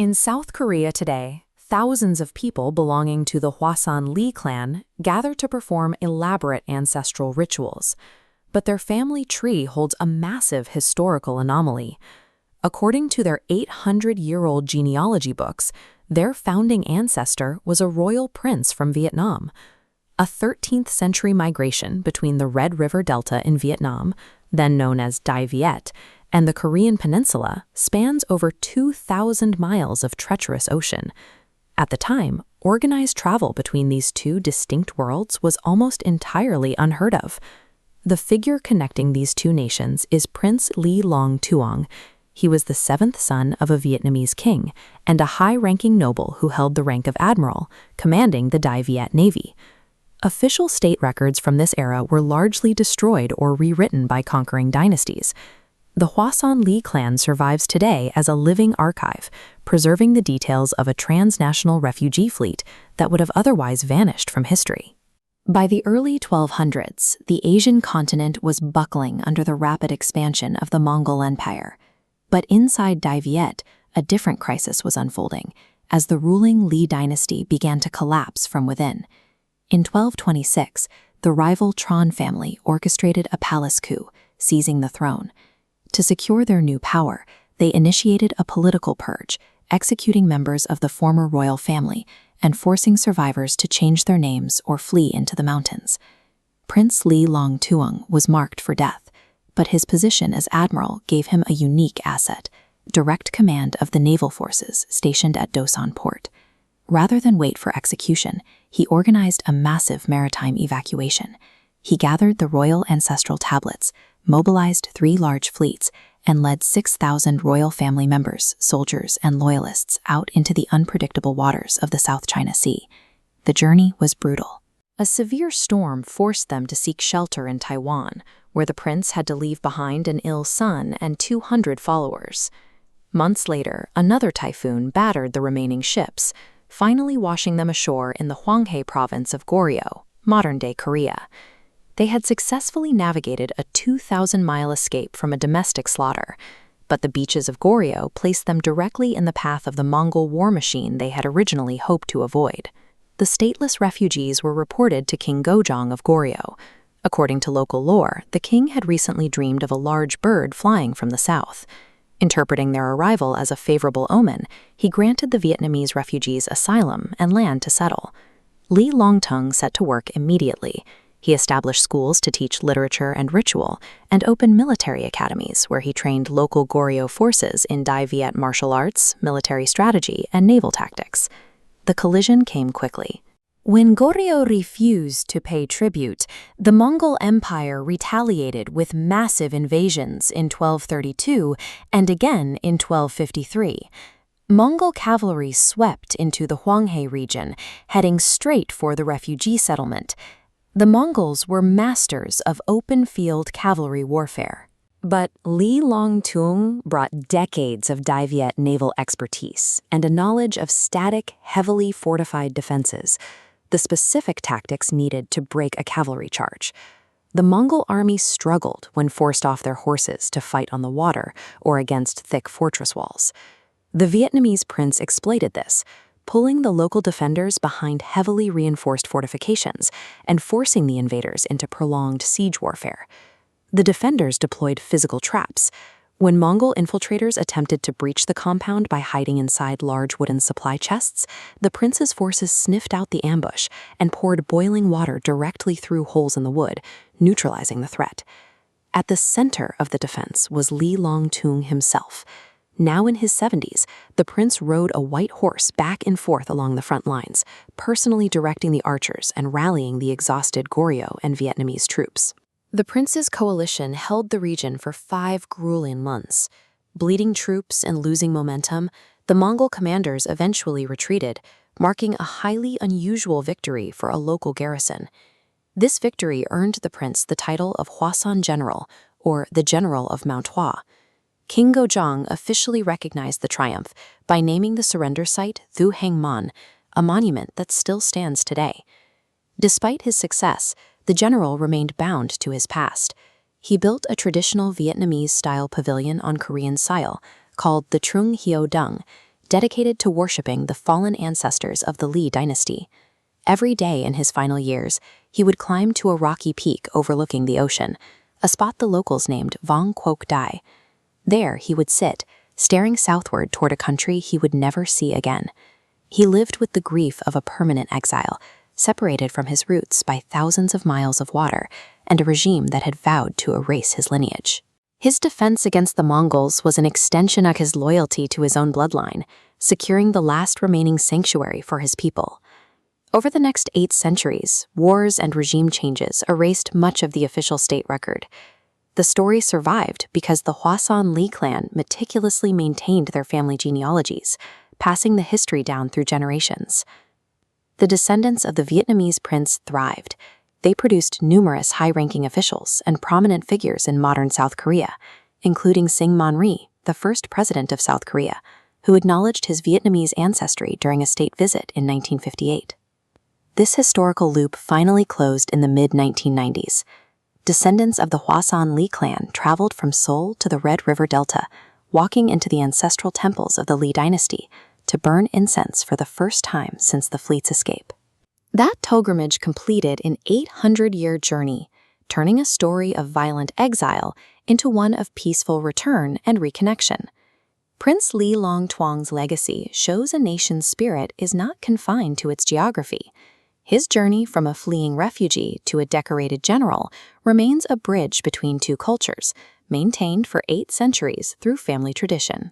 In South Korea today, thousands of people belonging to the Hwasan Lee clan gather to perform elaborate ancestral rituals. But their family tree holds a massive historical anomaly. According to their 800-year-old genealogy books, their founding ancestor was a royal prince from Vietnam. A 13th-century migration between the Red River Delta in Vietnam, then known as Dai Viet, and the Korean peninsula spans over 2,000 miles of treacherous ocean. At the time, organized travel between these two distinct worlds was almost entirely unheard of. The figure connecting these two nations is Prince Ly Long Tuong. He was the seventh son of a Vietnamese king and a high-ranking noble who held the rank of admiral, commanding the Dai Viet Navy. Official state records from this era were largely destroyed or rewritten by conquering dynasties. The Hwasan Lee clan survives today as a living archive, preserving the details of a transnational refugee fleet that would have otherwise vanished from history. By the early 1200s, the Asian continent was buckling under the rapid expansion of the Mongol Empire. But inside Dai Viet, a different crisis was unfolding, as the ruling Ly Dynasty began to collapse from within. In 1226, the rival Tran family orchestrated a palace coup, seizing the throne. To secure their new power, they initiated a political purge, executing members of the former royal family and forcing survivors to change their names or flee into the mountains. Prince Ly Long Tuong was marked for death, but his position as admiral gave him a unique asset: direct command of the naval forces stationed at Dosan port. Rather than wait for execution, he organized a massive maritime evacuation. He gathered the royal ancestral tablets, mobilized 3 large fleets, and led 6,000 royal family members, soldiers, and loyalists out into the unpredictable waters of the South China Sea. The journey was brutal. A severe storm forced them to seek shelter in Taiwan, where the prince had to leave behind an ill son and 200 followers. Months later, another typhoon battered the remaining ships, finally washing them ashore in the Hwanghae province of Goryeo, modern-day Korea. They had successfully navigated a 2,000-mile escape from a domestic slaughter, but the beaches of Goryeo placed them directly in the path of the Mongol war machine they had originally hoped to avoid. The stateless refugees were reported to King Gojong of Goryeo. According to local lore, the king had recently dreamed of a large bird flying from the south. Interpreting their arrival as a favorable omen, he granted the Vietnamese refugees asylum and land to settle. Ly Long Tuong set to work immediately. He established schools to teach literature and ritual, and opened military academies where he trained local Goryeo forces in Dai Viet martial arts, military strategy, and naval tactics. The collision came quickly. When Goryeo refused to pay tribute, the Mongol Empire retaliated with massive invasions in 1232 and again in 1253. Mongol cavalry swept into the Hwanghae region, heading straight for the refugee settlement. The Mongols were masters of open-field cavalry warfare. But Ly Long Tuong brought decades of Dai Viet naval expertise and a knowledge of static, heavily fortified defenses, the specific tactics needed to break a cavalry charge. The Mongol army struggled when forced off their horses to fight on the water or against thick fortress walls. The Vietnamese prince exploited this, pulling the local defenders behind heavily reinforced fortifications and forcing the invaders into prolonged siege warfare. The defenders deployed physical traps. When Mongol infiltrators attempted to breach the compound by hiding inside large wooden supply chests, the prince's forces sniffed out the ambush and poured boiling water directly through holes in the wood, neutralizing the threat. At the center of the defense was Ly Long Tuong himself. Now in his 70s, the prince rode a white horse back and forth along the front lines, personally directing the archers and rallying the exhausted Goryeo and Vietnamese troops. The prince's coalition held the region for 5 grueling months. Bleeding troops and losing momentum, the Mongol commanders eventually retreated, marking a highly unusual victory for a local garrison. This victory earned the prince the title of Hwasan General, or the General of Mount Hua. King Gojong officially recognized the triumph by naming the surrender site Thu Hang Mon, a monument that still stands today. Despite his success, the general remained bound to his past. He built a traditional Vietnamese-style pavilion on Korean soil called the Trung Hio Dung, dedicated to worshipping the fallen ancestors of the Ly Dynasty. Every day in his final years, he would climb to a rocky peak overlooking the ocean, a spot the locals named Vong Quoc Dai. There he would sit, staring southward toward a country he would never see again. He lived with the grief of a permanent exile, separated from his roots by thousands of miles of water and a regime that had vowed to erase his lineage. His defense against the Mongols was an extension of his loyalty to his own bloodline, securing the last remaining sanctuary for his people. Over the next 8 centuries, wars and regime changes erased much of the official state record. The story survived because the Hwasan Lee clan meticulously maintained their family genealogies, passing the history down through generations. The descendants of the Vietnamese prince thrived. They produced numerous high-ranking officials and prominent figures in modern South Korea, including Syngman Rhee, the first president of South Korea, who acknowledged his Vietnamese ancestry during a state visit in 1958. This historical loop finally closed in the mid-1990s. Descendants of the Hwasan Lee clan traveled from Seoul to the Red River Delta, walking into the ancestral temples of the Ly Dynasty to burn incense for the first time since the fleet's escape. That pilgrimage completed an 800-year journey, turning a story of violent exile into one of peaceful return and reconnection. Prince Ly Long Tuong's legacy shows a nation's spirit is not confined to its geography. His journey from a fleeing refugee to a decorated general remains a bridge between two cultures, maintained for 8 centuries through family tradition.